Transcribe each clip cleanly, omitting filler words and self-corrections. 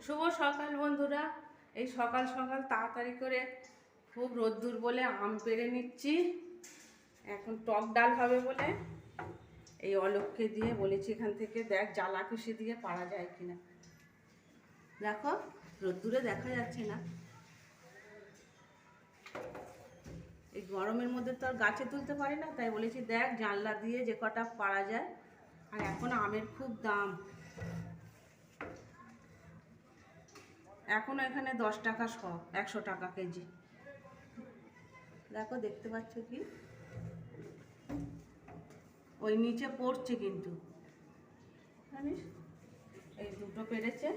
শুভ সকাল বন্ধুরা। এই সকাল সকাল তাড়াতাড়ি করে খুব রোদ্দুর বলে আম পেড়ে নিচ্ছি। এখন টক ডাল হবে বলে এই অলোককে দিয়ে বলেছি এখান থেকে দেখ জ্বালা কুশি দিয়ে পারা যায় কিনা। দেখো রোদ্দুরে দেখা যাচ্ছে না, এই গরমের মধ্যে তো আর গাছে তুলতে পারি না, তাই বলেছি দেখ জানলা দিয়ে যে কটা পারা যায়। আর এখন আমের খুব দাম, এখনো এখানে 10 টাকা শ, 100 টাকা কেজি। দেখো দেখতে পাচ্ছ কি, ওই নিচে পড়ছে কিন্তু জানিস, এই দুটো পেরেছে।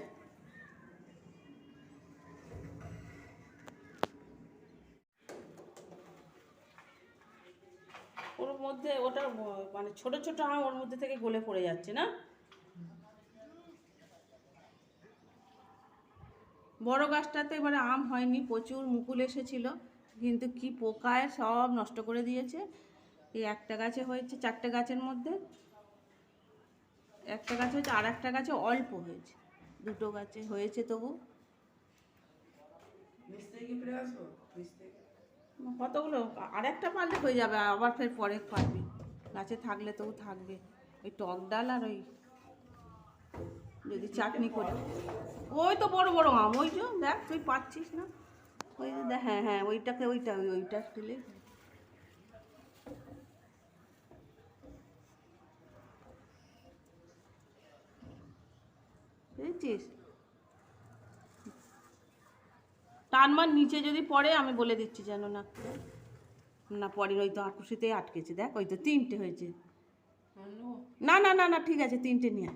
ওর মধ্যে ওটা মানে ছোট ছোট আম ওর মধ্যে থেকে গলে পড়ে যাচ্ছে না। বড় গাছটাতে এবারে আম হয়নি, প্রচুর মুকুল এসেছিল, কিন্তু কি পোকায় সব নষ্ট করে দিয়েছে। এই একটা গাছে হয়েছে, 4টে গাছের মধ্যে একটা গাছ হয়েছে, আর একটা গাছে অল্প হয়েছে, 2টো গাছে হয়েছে। তবু কতগুলো, আর একটা পারলে হয়ে যাবে, আবার ফের পরে পারবি, গাছে থাকলে তবু থাকবে। ওই টক ডাল আর ওই যদি চাটনি করে, ওই তো বড় বড় আম, ওই যে দেখ তুই পাচ্ছিস না, ওই যে দেখ, হ্যাঁ হ্যাঁ ওইটাকে ওইটা তুলে বুঝেছিস। টানমার নিচে যদি পড়ে আমি বলে দিচ্ছি যেন না না পরে, ওই তো আকুশিতেই আটকেছে, দেখ ওই তো 3টে হয়েছে। না না না না ঠিক আছে, 3টে নিয়ে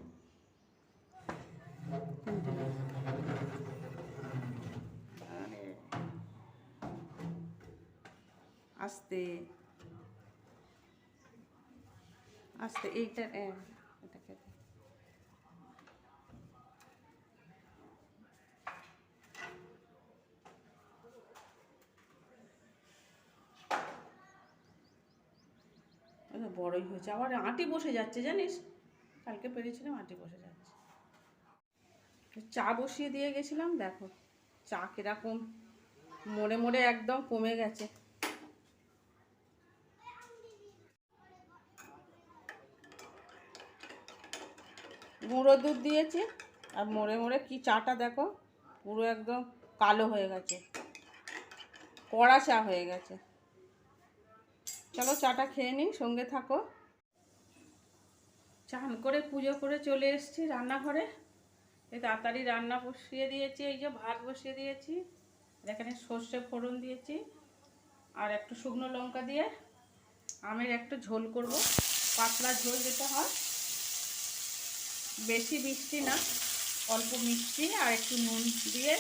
আস্তে আস্তে, এইটা এটাকে বড়ই হয়েছে, আবার আঁটি বসে যাচ্ছে জানিস, কালকে পেরেছিলাম আঁটি বসে যাচ্ছে। চা বসিয়ে দিয়ে গেছিলাম, দেখো চা কিরকম মরে মরে একদম কমে গেছে। গুঁড়ো দুধ দিয়েছি আর মরে মরে কি চাটা দেখো পুরো একদম কালো হয়ে গেছে, কড়া চা হয়ে গেছে। চলো চাটা খেয়ে নিই, সঙ্গে থাকো। চান করে পুজো করে চলে এসেছি রান্নাঘরে, এই তাড়াতাড়ি রান্না বসিয়ে দিয়েছি, এই যে ভাত বসিয়ে দিয়েছি, এখানে সর্ষে ফোড়ন দিয়েছি আর একটু শুকনো লঙ্কা দিয়ে আমের একটু ঝোল করব, পাতলা ঝোল যেটা হয়, বেশি মিষ্টি না, অল্প মিষ্টি আর একটু নুন দিয়ে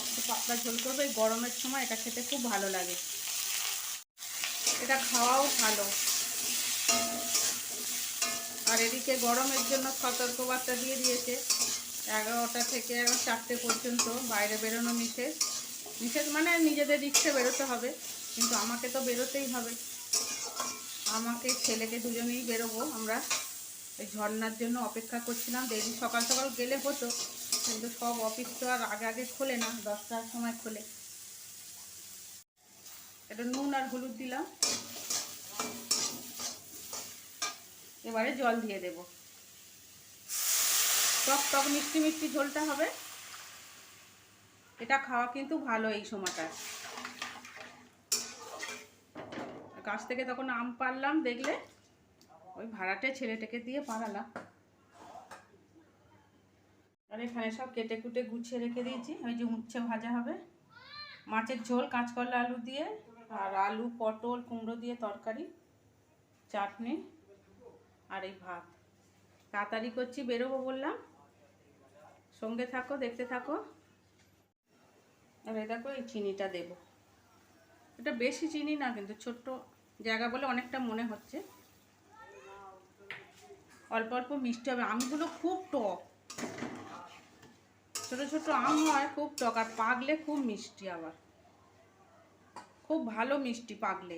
একটু পাতলা ঝোল করবো। এই গরমের সময় এটা খেতে খুব ভালো লাগে, এটা খাওয়াও ভালো। আর এদিকে গরমের জন্য সতর্কবার্তা দিয়ে দিয়েছে, 11টা থেকে 4টে পর্যন্ত বাইরে বেরোনো নিষেধ। নিষেধ মানে নিজেদের রিক্সে বেরোতে হবে, কিন্তু আমাকে তো বেরোতেই হবে, আমাকে ছেলেকে দুজনেই বেরোবো। আমরা এই ঝর্নার জন্য অপেক্ষা করছিলাম, দেরি সকাল সকাল গেলে হতো, কিন্তু সব অফিস তো আর আগে আগে খোলে না, 10টার সময় খোলে। এটা নুন আর হলুদ দিলাম, এবারে জল দিয়ে দেব। টক টক মিষ্টি মিষ্টি ঝোলটা হবে, এটা খাওয়া কিন্তু ভালো এই সময়টা। গাছ থেকে তখন আম পারলাম, দেখলে ওই ভাড়াটে ছেলেটাকে দিয়ে পারালাম। আর এখানে সব কেটে কুটে গুছিয়ে রেখে দিয়েছি, ওই যে উচ্ছে ভাজা হবে, মাছের ঝোল কাঁচকলা আলু দিয়ে, আর আলু পটল কুমড়ো দিয়ে তরকারি, চাটনি, আর এই ভাত। তাড়াতাড়ি করছি, বেরোবো বললাম, সঙ্গে থাকো, দেখতে থাকো। আর এই দেখো এই চিনিটা দেব, এটা বেশি চিনি না, কিন্তু ছোট্ট জায়গা বলে অনেকটা মনে হচ্ছে, অল্প অল্প মিষ্টি হবে। আমগুলো খুব টক, ছোট ছোট আম হয়, খুব টক, আর পাকলে খুব মিষ্টি, আবার খুব ভালো মিষ্টি পাকলে,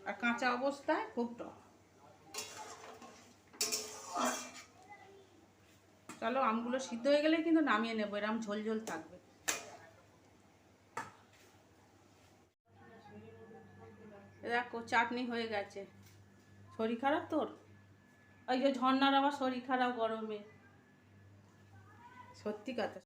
আর কাঁচা অবস্থায় খুব টক। চলো আমগুলো সিদ্ধ হয়ে গেলে কিন্তু নামিয়ে নেবো, এরকম ঝোল ঝোল থাকবে। দেখো চাটনি হয়ে গেছে। শরীর খারাপ তোর? ওই যে ঝর্ণার আবার শরীর খারাপ গরমে, সত্যি কথা।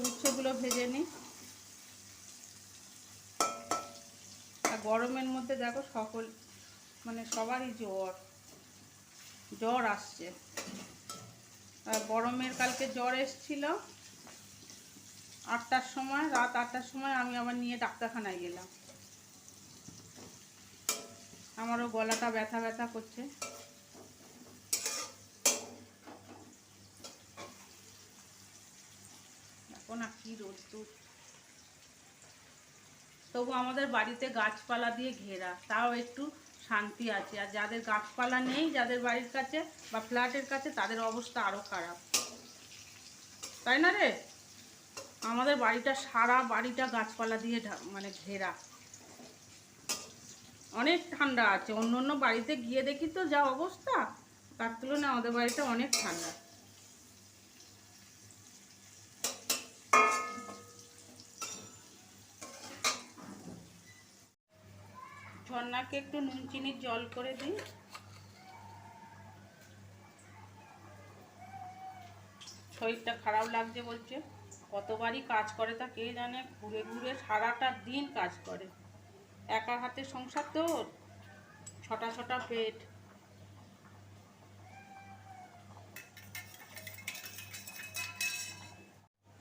উচ্ছেগুলো ভেজে নিই। আর গরমের মধ্যে দেখো সকল মানে সবারই জ্বর আসছে। আর গরমের কালকে জ্বর এসেছিল 8টার সময়, রাত 8টার সময় আমি আবার নিয়ে ডাক্তারখানায় গেলাম। আমারও গলাটা ব্যথা ব্যথা করছে। এখন আর কি রোদ্দুর। তবু আমাদের বাড়িতে গাছপালা দিয়ে ঘেরা, তাও একটু শান্তি আছে। আর যাদের গাছপালা নেই, যাদের বাড়ির কাছে বা ফ্ল্যাটের কাছে, তাদের অবস্থা আরও খারাপ, তাই না রে? আমাদের বাড়িটা, সারা বাড়িটা গাছপালা দিয়ে মানে ঘেরা, অনেক ঠান্ডা আছে। অন্য অন্য বাড়িতে গিয়ে দেখি তো যা অবস্থা, তার তুলনায় আমাদের বাড়িটা অনেক ঠান্ডা। ঝর্ণাকে একটু নুন চিনির জল করে দিই। শরীরটা খারাপ লাগছে বলছে, কতবারই কাজ করে তা কে জানে, ঘুরে ঘুরে সারাটা দিন কাজ করে। একা হাতে সংসার তো, ছটা ছটা পেট।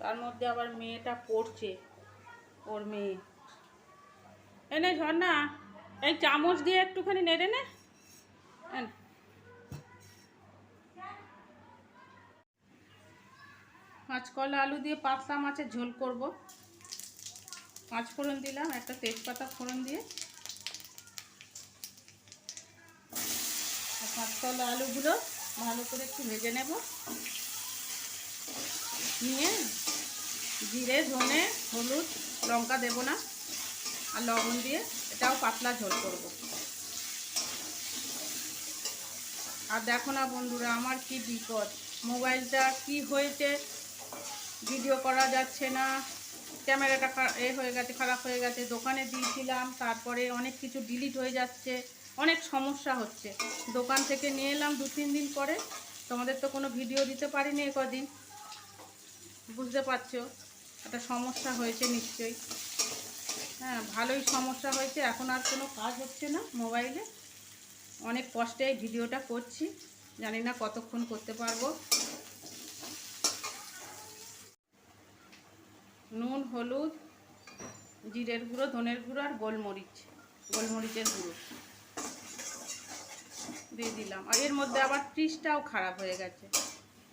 তার মধ্যে আবার মেয়েটা পড়ছে, ওর মেয়ে। এনে ঝর্ণা, এই চামচ দিয়ে একটুখানি নেড়ে নে। কাঁচকলা আলু দিয়ে পাতলা মাছের ঝোল করব। 5 ফোড়ন দিলাম, একটা তেজপাতা ফোড়ন দিয়ে। কাঁচকলা আলুগুলো ভালো করে একটু ভেজে নেব, নিয়ে জিরে ধনে হলুদ লঙ্কা দেব না, আর লবণ দিয়ে এটাও পাতলা ঝোল করব। আর দেখো না বন্ধুরা, আমার কি বিপদ, মোবাইলটা কি হয়েছে, ভিডিও করা যাচ্ছে না, ক্যামেরাটা হয়ে গেছে, খারাপ হয়ে গেছে। দোকানে দিয়েছিলাম, তারপরে অনেক কিছু ডিলিট হয়ে যাচ্ছে, অনেক সমস্যা হচ্ছে। দোকান থেকে নিয়ে এলাম 2-3 দিন পরে, তোমাদের তো কোনো ভিডিও দিতে পারিনি কদিন, বুঝতে পারছো একটা সমস্যা হয়েছে নিশ্চয়ই। হ্যাঁ, ভালোই সমস্যা হয়েছে। এখন আর কোনো কাজ হচ্ছে না মোবাইলে, অনেক কষ্টে এই ভিডিওটা করছি, জানি না কতক্ষণ করতে পারবো। নুন হলুদ জিরের গুঁড়ো ধনের গুঁড়ো আর গোলমরিচের গুঁড়ো দিয়ে দিলাম। আর এর মধ্যে আবার ফ্রিজটাও খারাপ হয়ে গেছে।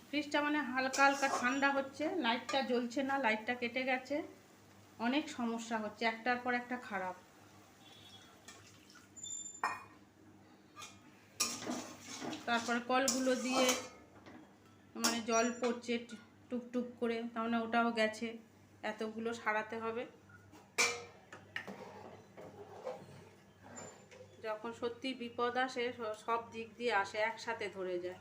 ফ্রিজটা মানে হালকা হালকা ঠান্ডা হচ্ছে, লাইটটা জ্বলছে না, লাইটটা কেটে গেছে, অনেক সমস্যা হচ্ছে, একটার পর একটা খারাপ। তারপরে কলগুলো দিয়ে মানে জল পড়ছে টুকটুক করে, তাহলে ওটাও গেছে, এতগুলো সারাতে হবে। যখন সত্যি বিপদ আসে, সব দিক দিয়ে আসে, একসাথে ধরে যায়।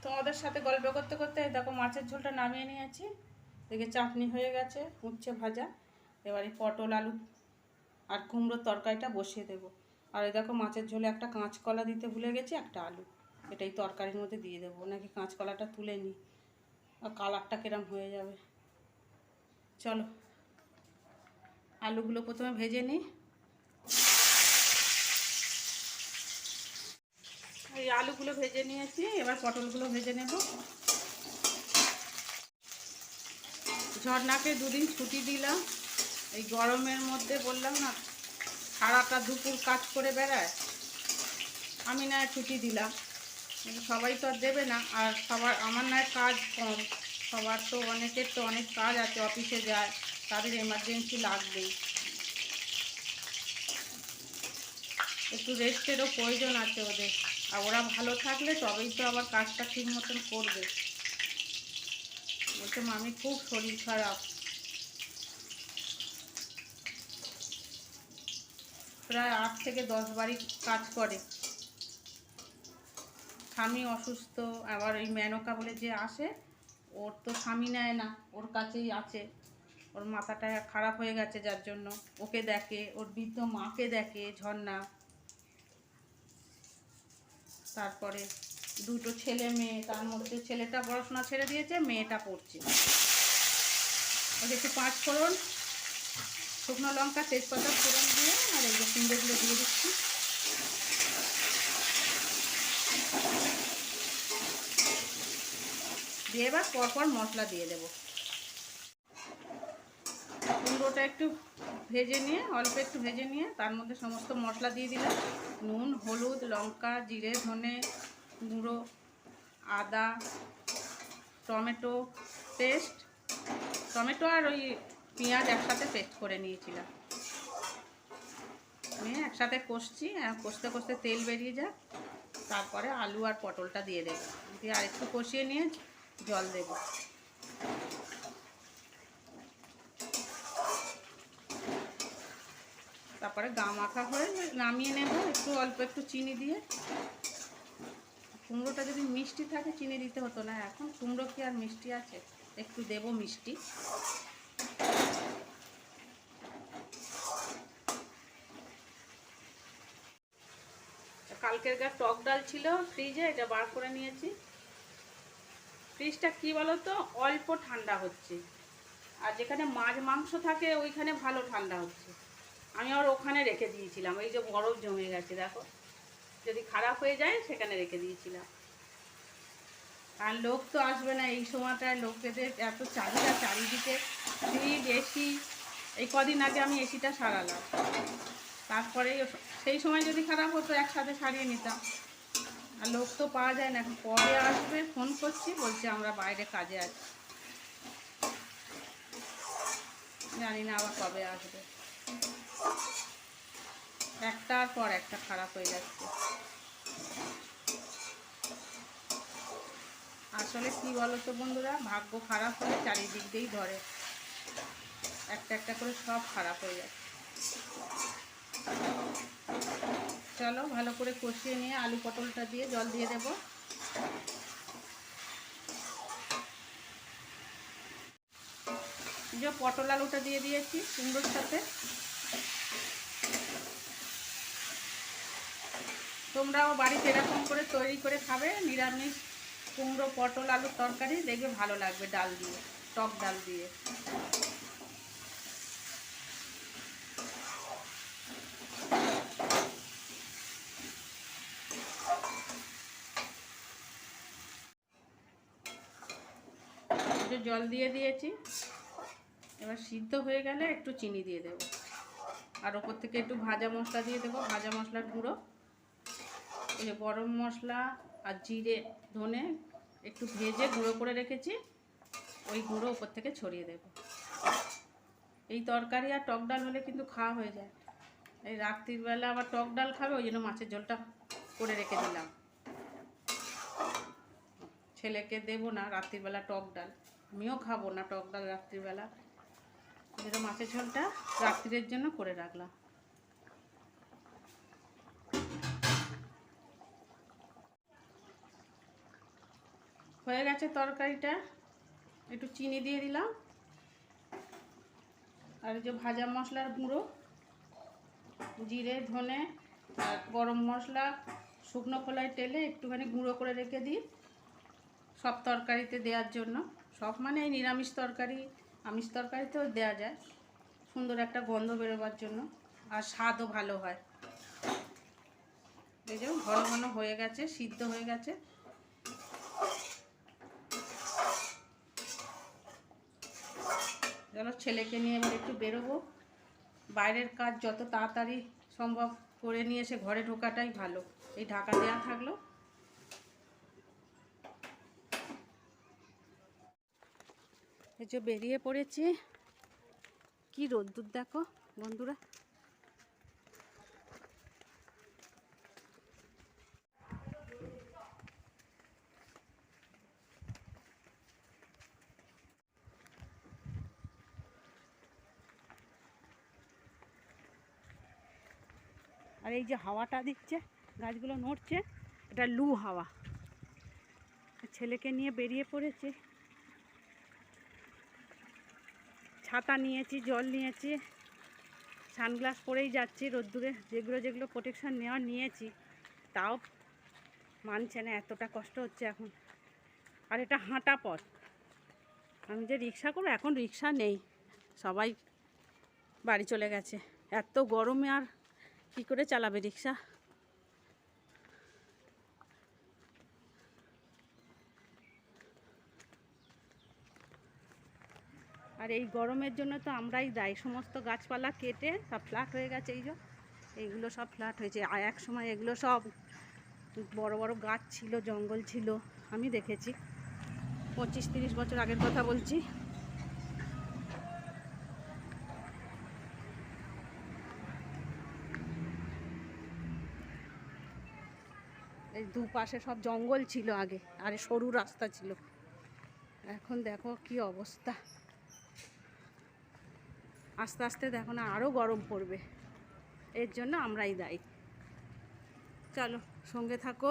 তোমাদের সাথে গল্প করতে করতে দেখো মাছের ঝোলটা নামিয়ে নিয়েছি, দেখে চাটনি হয়ে গেছে, উচ্ছে ভাজা। এবারে পটল আলু আর কুমড়োর তরকারিটা বসিয়ে দেবো। আর এই দেখো মাছের ঝোলে একটা কাঁচকলা দিতে ভুলে গেছি, একটা আলু, এটাই তরকারির মধ্যে দিয়ে দেবো, নাকি কাঁচকলাটা তুলে নিই, আর কালারটা কিরম হয়ে যাবে। চলো আলুগুলো প্রথমে ভেজে নিই। এই আলুগুলো ভেজে নিয়েছি, এবার পটলগুলো ভেজে নেব। ঝর্ণাকে 2 দিন ছুটি দিলাম, এই গরমের মধ্যে বললাম না সারাটা দুপুর কাজ করে বেড়ায়, আমি না ছুটি দিলাম, কিন্তু সবাই তো আর দেবে না। আর আমার না কাজ কম, সবার তো অনেকের তো অনেক কাজ আছে, অফিসে যায়, তাদের এমার্জেন্সি লাগবেই, একটু রেস্টেরও প্রয়োজন আছে ওদের। আর ওরা ভালো থাকলে তবেই তো আবার কাজটা ঠিক মতন করবে। বলছে মামি খুব শরীর খারাপ, প্রায় 8 থেকে 10 বারই কাজ করে। স্বামী অসুস্থ, আবার ওই মেনকা বলে যে আসে, ওর তো স্বামী নেয় না, ওর কাছেই আছে। ওর মাথাটা খারাপ হয়ে গেছে, যার জন্য ওকে দেখে, ওর বৃদ্ধ মাকে দেখে ঝর্ণা। তারপরে দুটো ছেলে মেয়ে, তার মধ্যে ছেলেটা পড়াশোনা ছেড়ে দিয়েছে, মেয়েটা পড়ছে। ওকে একটু 5 ফোড়ন, শুকনো লঙ্কা, তেজপাতা ফোড়ন দিয়ে আর এই যে কুমড়োগুলো দিয়ে দিচ্ছি। দিয়ে এবার পরপর মশলা দিয়ে দেবো। কুমড়োটা একটু ভেজে নিয়ে, অল্প একটু ভেজে নিয়ে তার মধ্যে সমস্ত মশলা দিয়ে দিলাম। নুন, হলুদ, লঙ্কা, জিরে, ধনে গুঁড়ো, আদা, টমেটো পেস্ট, টমেটো আর ওই পেঁয়াজ একসাথে পেস্ট করে নিয়েছিলাম, নিয়ে একসাথে কষছি। কষতে কষতে তেল বেরিয়ে যাক, তারপরে আলু আর পটলটা দিয়ে দেবো, দিয়ে আর একটু কষিয়ে নিয়ে জল দেব। তারপরে গা মাখা হয়ে নামিয়ে নেব, একটু অল্প একটু চিনি দিয়ে। কুমড়োটা যদি মিষ্টি থাকে চিনি দিতে হতো না, এখন কুমড়ো কি আর মিষ্টি আছে, একটু দেব মিষ্টি। কালকের গা টক ডাল ছিল ফ্রিজে, এটা বার করে নিয়েছি। ফ্রিজটা কি বলতো, অল্প ঠান্ডা হচ্ছে, আর যেখানে মাছ মাংস থাকে ওইখানে ভালো ঠান্ডা হচ্ছে। আমি আর ওখানে রেখে দিয়েছিলাম, এই যে বরফ জমে গেছে দেখো, যদি খারাপ হয়ে যায় সেখানে রেখে দিয়েছিলাম। আর লোক তো আসবে না এই সময়টায়, লোকেদের এত চাহিদা চারিদিকে, ফ্রিজ, এসি। এই কদিন আগে আমি এসিটা সারালাম, তারপরে সেই সময় যদি খারাপ হতো একসাথে সারিয়ে নিতাম। আর লোক তো পাওয়া যায় না, এখন কবে আসবে ফোন করছি, বলছে আমরা বাইরে কাজে আছি, জানি না আবার কবে আসবে। একটার পর একটা খারাপ হয়ে যাচ্ছে। আসলে কি বলো তো বন্ধুরা, ভাগ্য খারাপ হলে চারিদিক দিয়েই ধরে, একটা একটা করে সব খারাপ হয়ে যাচ্ছে। চলো ভালো করে কষিয়ে নিয়ে আলু পটলটা দিয়ে জল দিয়ে দেব। যে পটল আলুটা দিয়ে দিয়েছি কুমড়োর সাথে। তোমরাও বাড়িতে এরকম করে তৈরি করে খাবে, নিরামিষ কুমড়ো পটল আলুর তরকারি, দেখবে ভালো লাগবে ডাল দিয়ে, টক ডাল দিয়ে। একটু জল দিয়ে দিয়েছি, এবার সিদ্ধ হয়ে গেলে একটু চিনি দিয়ে দেবো, আর ওপর থেকে একটু ভাজা মশলা দিয়ে দেবো, ভাজা মশলার গুঁড়ো, ওই যে গরম মশলা আর জিরে ধনে একটু ভেজে গুঁড়ো করে রেখেছি, ওই গুঁড়ো ওপর থেকে ছড়িয়ে দেব। এই তরকারি আর টক ডাল হলে কিন্তু খাওয়া হয়ে যায়। এই রাত্রিবেলা আবার টক ডাল খাবে, ওই জন্য মাছের ঝোলটা করে রেখে দিলাম। ছেলেকে দেবো না রাত্রিবেলা টক ডাল, আমিও খাবো না টক ডাল রাত্রিবেলা, যেটা মাছের ঝোলটা রাত্রির জন্য করে রাখলাম। হয়ে গেছে তরকারিটা, একটু চিনি দিয়ে দিলাম, আর যে ভাজা মশলার গুঁড়ো, জিরে ধনে আর গরম মশলা শুকনো খোলায় তেলে একটুখানি গুঁড়ো করে রেখে দিই সব তরকারিতে দেওয়ার জন্য। সব মানে এই নিরামিষ তরকারি, আমিষ তরকারিতেও দেওয়া যায়, সুন্দর একটা গন্ধ বেরোবার জন্য, আর স্বাদও ভালো হয়। এই যে ঘন ঘন হয়ে গেছে, সিদ্ধ হয়ে গেছে। চলো ছেলেকে নিয়ে এবার একটু বেরোবো, বাইরের কাজ যত তাড়াতাড়ি সম্ভব করে নিয়ে এসে ঘরে ঢোকাটাই ভালো, এই ঢাকা দেওয়া থাকলো। এই যে বেরিয়ে পড়েছি, কি রোদ্দুর দেখো বন্ধুরা। আর এই যে হাওয়াটা দিচ্ছে, গাছগুলো নড়ছে, এটা লু হাওয়া। ছেলেকে নিয়ে বেরিয়ে পড়েছি, ছাতা নিয়েছি, জল নিয়েছি, সানগ্লাস পরেই যাচ্ছি রোদ্দুরে। যেগুলো প্রোটেকশান নেওয়ার নিয়েছি, তাও মানছে না, এতটা কষ্ট হচ্ছে এখন। আর এটা হাঁটা পথ, আমি যে রিক্সা করবো, এখন রিক্সা নেই, সবাই বাড়ি চলে গেছে। এত গরমে আর কী করে চালাবে রিক্সা। আর এই গরমের জন্য তো আমরাই দায়ী, সমস্ত গাছপালা কেটে সব ফ্ল্যাট হয়ে গেছে। এইগুলো সব ফ্ল্যাট হয়েছে। আর এক সময় এগুলো সব বড় বড় গাছ ছিল, জঙ্গল ছিল, আমি দেখেছি, 25-30 বছর আগের কথা বলছি। এই দুপাশে সব জঙ্গল ছিল আগে, আর সরু রাস্তা ছিল। এখন দেখো কি অবস্থা। আস্তে আস্তে দেখো না আরও গরম পড়বে, এর জন্য আমরাই দায়ী। চলো সঙ্গে থাকো।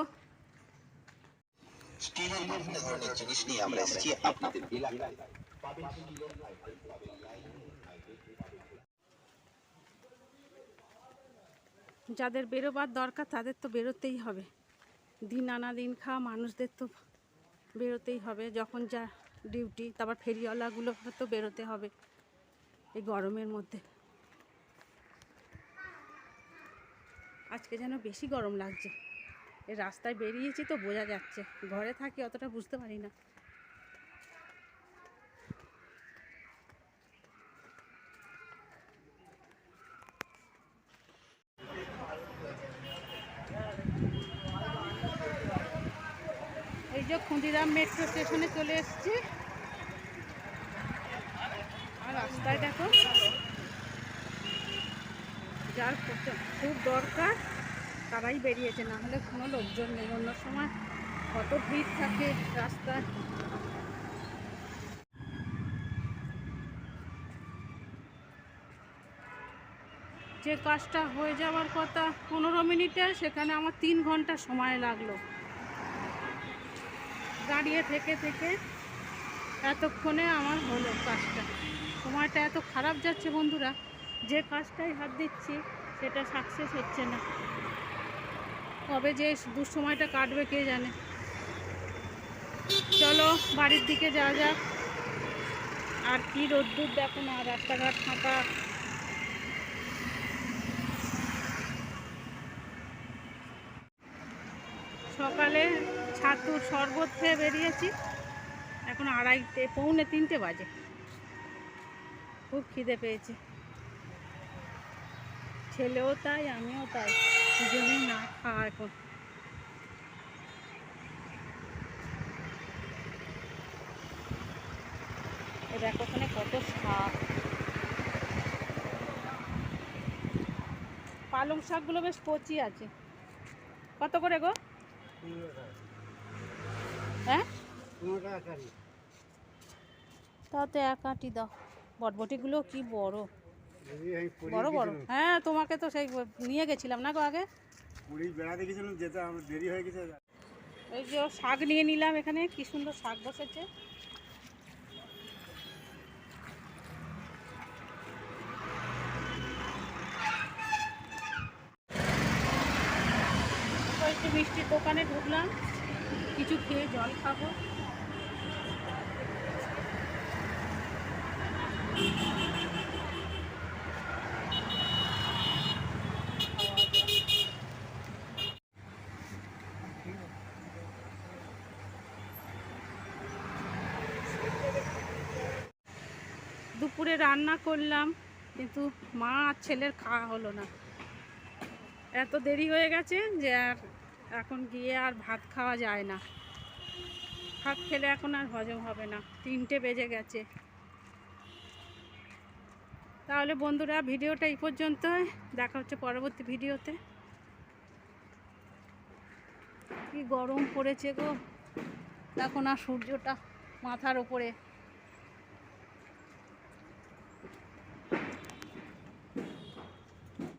যাদের বেরোবার দরকার তাদের তো বেরোতেই হবে, দিন আনা দিন খাওয়া মানুষদের তো বেরোতেই হবে, যখন যা ডিউটি। তারপর ফেরিওয়ালাগুলো তো বেরোতে হবে এই গরমের মধ্যে। আজকে যেন বেশি গরম লাগছে, এই রাস্তায় বেরিয়েছি তো বোঝা যাচ্ছে, ঘরে থাকি অতটা বুঝতে পারি না। এই যে ক্ষুদিরাম মেট্রো স্টেশনে চলে এসেছি। আর রাস্তায় দেখো, যার খুব দরকার তারাই বেরিয়েছে, না হলে কোনো লোকজন নেই। অন্য সময় কত ভিড় থাকে রাস্তায়। যে কাজটা হয়ে যাওয়ার কথা 15 মিনিটে, সেখানে আমার 3 ঘন্টা সময় লাগলো দাঁড়িয়ে থেকে থেকে। এতক্ষণে আমার হলো কাজটা। সময়টা এত খারাপ যাচ্ছে বন্ধুরা, যে কাজটাই হাত দিচ্ছি সেটা সাকসেস হচ্ছে না। কবে যে দুঃসময়টা কাটবে কে জানে। চলো বাড়ির দিকে যাওয়া যাক। আর কি রোদ্দুর দেখো না, রাস্তাঘাট ফাঁকা। সকালে ছাতুর শরবত খেয়ে বেরিয়েছি, এখন 2:30-3 বাজে। খুব খিদে পেয়েছে, ছেলেও তাই আমিও তাই, দুজনেই না খাওয়া। এখন দেখো ওখানে কত শাক, পালং শাকগুলো বেশ কচি আছে। কত করে গো? হ্যাঁ, তাতে 1 আঁটি দাও। বটবটিগুলো কি বড় বড় বড়। হ্যাঁ, তোমাকে তো সেই নিয়ে গেছিলাম না গো আগে, বেড়াতে গেছিলাম, যেতে আমার দেরি হয়ে গেছে। ওই যে শাক নিয়ে নিলাম, এখানে কি সুন্দর শাক বসেছে। একটু মিষ্টির দোকানে ঢুকলাম, কিছু খেয়ে জল খাবো। দুপুরে রান্না করলাম, কিন্তু মা আর ছেলের খাওয়া হলো না। এত দেরি হয়ে গেছে যে আর এখন গিয়ে আর ভাত খাওয়া যায় না। ভাত খেলে এখন আর হজম হবে না, 3টে বেজে গেছে। তাহলে বন্ধুরা ভিডিওটা এই পর্যন্তই, দেখা হচ্ছে পরবর্তী ভিডিওতে। কি গরম পড়েছে গো, দেখো না সূর্যটা মাথার ওপরে।